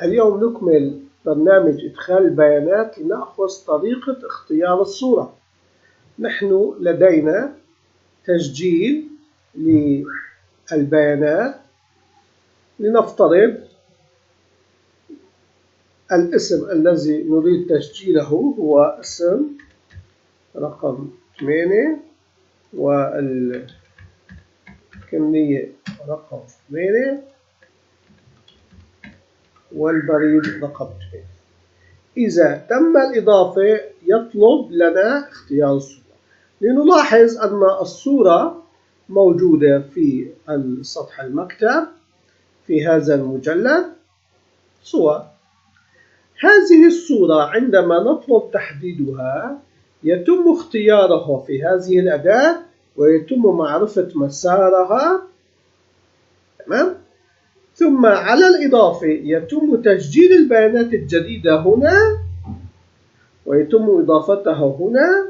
اليوم نكمل برنامج إدخال البيانات لنأخذ طريقة اختيار الصورة. نحن لدينا تسجيل للبيانات. لنفترض الاسم الذي نريد تسجيله هو اسم رقم 8 والكمية رقم 8 والبريد رقم 8. إذا تم الإضافة يطلب لنا اختيار الصورة. لنلاحظ أن الصورة موجودة في سطح المكتب في هذا المجلد صور. هذه الصورة عندما نطلب تحديدها يتم اختيارها في هذه الأداة ويتم معرفة مسارها. تمام؟ ثم على الإضافة يتم تسجيل البيانات الجديدة هنا ويتم إضافتها هنا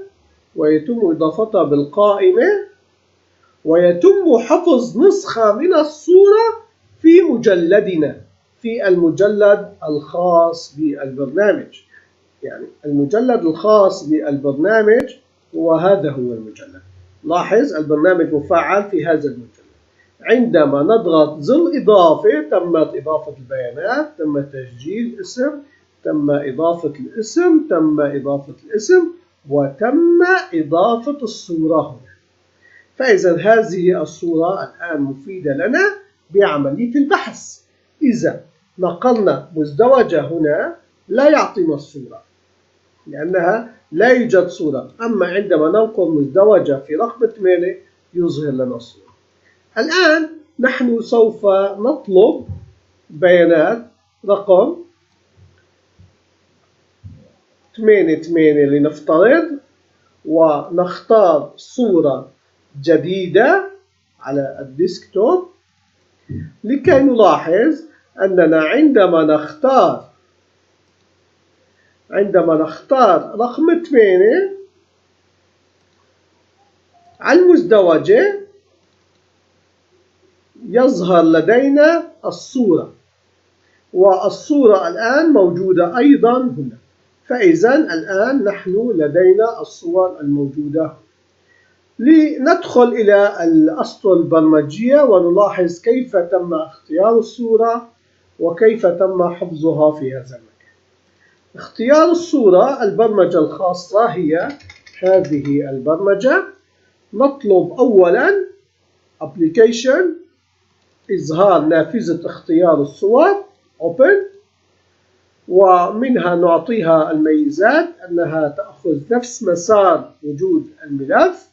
ويتم إضافتها بالقائمة ويتم حفظ نسخة من الصورة في مجلدنا في المجلد الخاص بالبرنامج. يعني المجلد الخاص بالبرنامج وهذا هو المجلد. لاحظ البرنامج مفعل في هذا المجلد. عندما نضغط زر إضافة تمت إضافة البيانات، تم تسجيل الاسم، تم إضافة الاسم، تم إضافة الاسم، وتم إضافة الصورة هنا. فإذا هذه الصورة الآن مفيدة لنا بعملية البحث. إذا نقلنا مزدوجة هنا لا يعطينا الصورة لأنها لا يوجد صورة، أما عندما ننقل مزدوجة في رقم 8 يظهر لنا الصورة. الآن نحن سوف نطلب بيانات رقم 88 لنفترض ونختار صورة جديدة على الديسكتوب لكي نلاحظ أننا عندما نختار رقم 8 على المزدوجة يظهر لدينا الصورة، والصورة الآن موجودة أيضا هنا. فإذا الآن نحن لدينا الصور الموجودة. لندخل إلى الأسطر البرمجية ونلاحظ كيف تم اختيار الصورة وكيف تم حفظها في هذا المكان. اختيار الصورة البرمجة الخاصة هي هذه البرمجة. نطلب أولا Application إظهار نافذة اختيار الصور Open، ومنها نعطيها الميزات أنها تأخذ نفس مسار وجود الملف،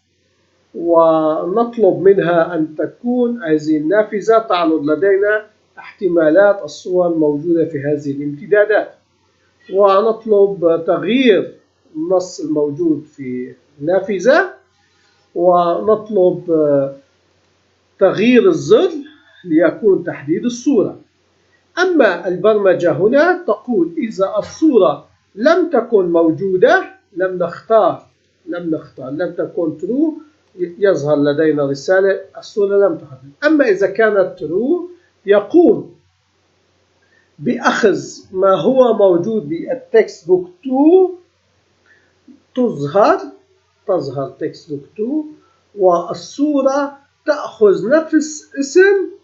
ونطلب منها أن تكون هذه النافذة تعرض لدينا احتمالات الصور الموجودة في هذه الامتدادات، ونطلب تغيير النص الموجود في النافذة، ونطلب تغيير الزر ليكون تحديد الصورة. أما البرمجة هنا تقول إذا الصورة لم تكن موجودة لم تكن true يظهر لدينا رسالة الصورة لم تحدد. أما إذا كانت true يقوم بأخذ ما هو موجود بالتكست بوك 2 تظهر تكست بوك 2 والصورة تأخذ نفس اسم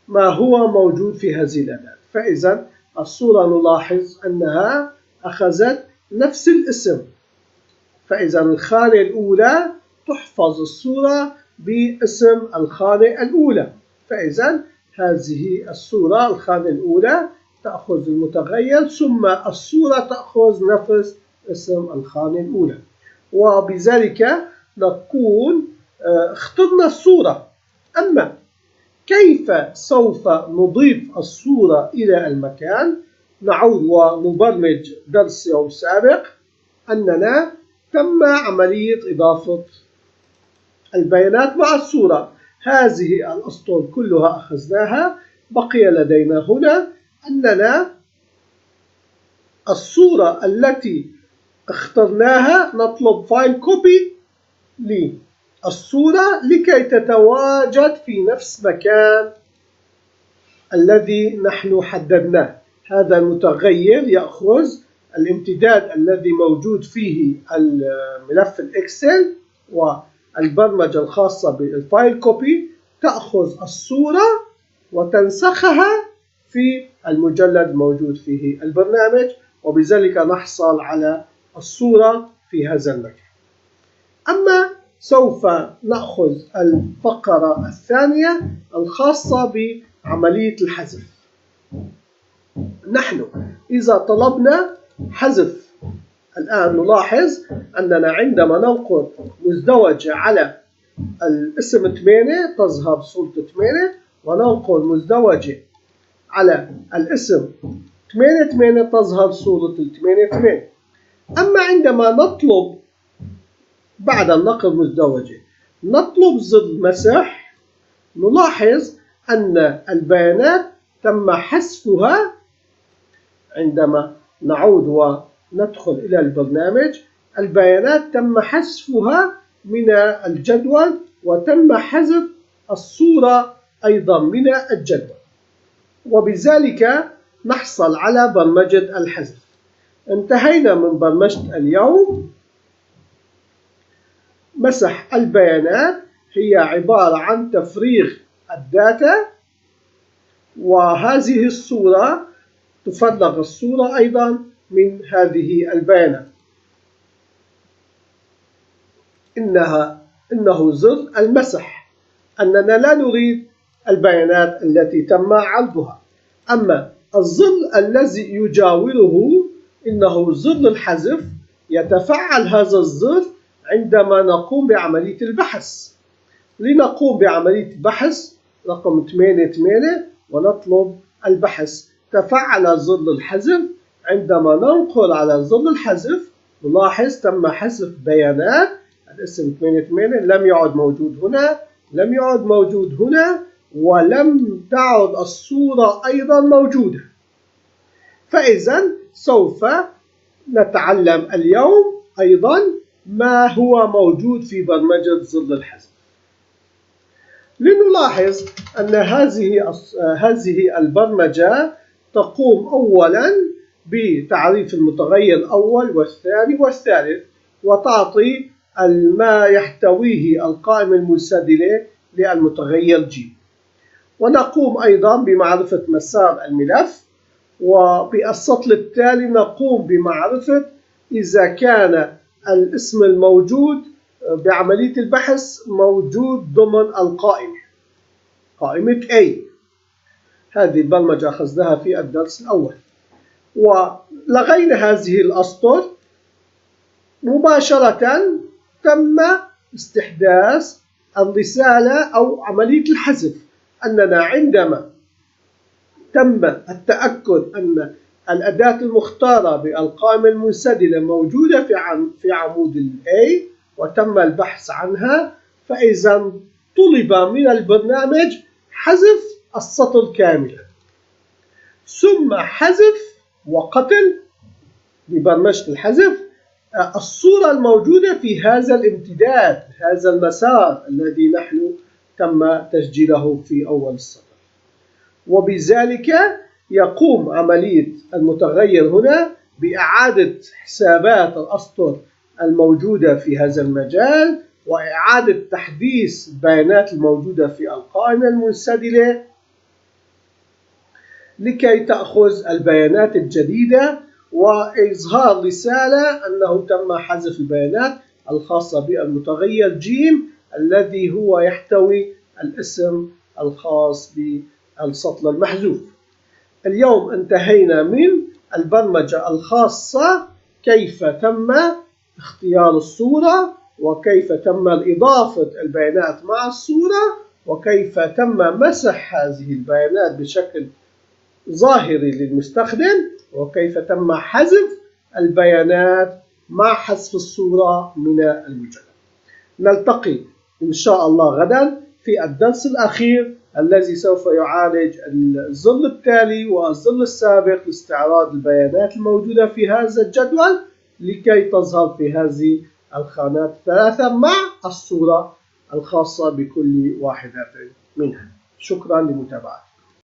ما هو موجود في هذه الأداة. فإذا الصورة نلاحظ أنها أخذت نفس الاسم. فإذا الخانة الأولى تحفظ الصورة باسم الخانة الأولى. فإذا هذه الصورة الخانة الأولى تأخذ المتغير ثم الصورة تأخذ نفس اسم الخانة الأولى، وبذلك نكون اخترنا الصورة. أما كيف سوف نضيف الصورة إلى المكان؟ نعود ونبرمج درس يوم سابق أننا تم عملية إضافة البيانات مع الصورة. هذه الأسطر كلها أخذناها. بقي لدينا هنا أننا الصورة التي اخترناها نطلب فايل كوبي للصورة لكي تتواجد في نفس مكان الذي نحن حددناه. هذا المتغير يأخذ الامتداد الذي موجود فيه الملف الإكسل والبرمجة الخاصة بالفايل كوبي تأخذ الصورة وتنسخها في المجلد الموجود فيه البرنامج، وبذلك نحصل على الصورة في هذا المكان. أما سوف نأخذ الفقرة الثانية الخاصة بعملية الحذف. نحن إذا طلبنا حذف، الآن نلاحظ أننا عندما ننقل مزدوجة على الاسم 8 تظهر صورة 8، وننقل مزدوجة على الاسم 8 تظهر صورة 8. أما عندما نطلب بعد النقل مزدوجة نطلب ظل مسح، نلاحظ أن البيانات تم حذفها. عندما نعود وندخل إلى البرنامج البيانات تم حذفها من الجدول، وتم حذف الصورة أيضا من الجدول، وبذلك نحصل على برمجة الحذف. انتهينا من برمجة اليوم. مسح البيانات هي عبارة عن تفريغ الداتا، وهذه الصورة تفرغ الصورة أيضا من هذه البيانات. إنه زر المسح، أننا لا نريد البيانات التي تم عرضها. أما الظل الذي يجاوره إنه ظل الحذف. يتفعل هذا الظل عندما نقوم بعملية البحث. لنقوم بعملية البحث رقم 8 ونطلب البحث. تفعل ظل الحذف. عندما ننقل على ظل الحذف نلاحظ تم حذف بيانات الاسم 8 لم يعد موجود هنا، لم يعد موجود هنا، ولم تعد الصورة أيضا موجودة. فإذا سوف نتعلم اليوم أيضا ما هو موجود في برمجة ظل الحذف. لنلاحظ أن هذه البرمجة تقوم أولا بتعريف المتغير الأول والثاني والثالث، وتعطي ما يحتويه القائمة المنسدلة للمتغير G. ونقوم أيضا بمعرفة مسار الملف، وبالسطر التالي نقوم بمعرفة إذا كان الاسم الموجود بعملية البحث موجود ضمن القائمة، قائمة A. هذه البرمجة أخذناها في الدرس الأول. ولغينا هذه الأسطر مباشرة تم استحداث الرسالة أو عملية الحذف، أننا عندما تم التأكد أن الأداة المختارة بالقائمة المنسدلة موجودة في عمود A وتم البحث عنها، فإذا طلب من البرنامج حذف السطر كاملا، ثم حذف وقتل ببرمجة الحذف الصورة الموجودة في هذا الامتداد، هذا المسار الذي نحن تم تسجيله في أول السطر. وبذلك يقوم عملية المتغير هنا بإعادة حسابات الأسطر الموجودة في هذا المجال، وإعادة تحديث البيانات الموجودة في القائمة المنسدلة لكي تأخذ البيانات الجديدة، وإظهار رسالة أنه تم حذف البيانات الخاصة بالمتغير ج الذي هو يحتوي الاسم الخاص بالسطر المحذوف. اليوم انتهينا من البرمجة الخاصة كيف تم اختيار الصورة، وكيف تم إضافة البيانات مع الصورة، وكيف تم مسح هذه البيانات بشكل ظاهري للمستخدم، وكيف تم حذف البيانات مع حذف الصورة من المجلد. نلتقي إن شاء الله غدا في الدرس الأخير الذي سوف يعالج الظل التالي والظل السابق لاستعراض البيانات الموجودة في هذا الجدول لكي تظهر في هذه الخانات الثلاثة مع الصورة الخاصة بكل واحدة منها. شكرا لمتابعتكم.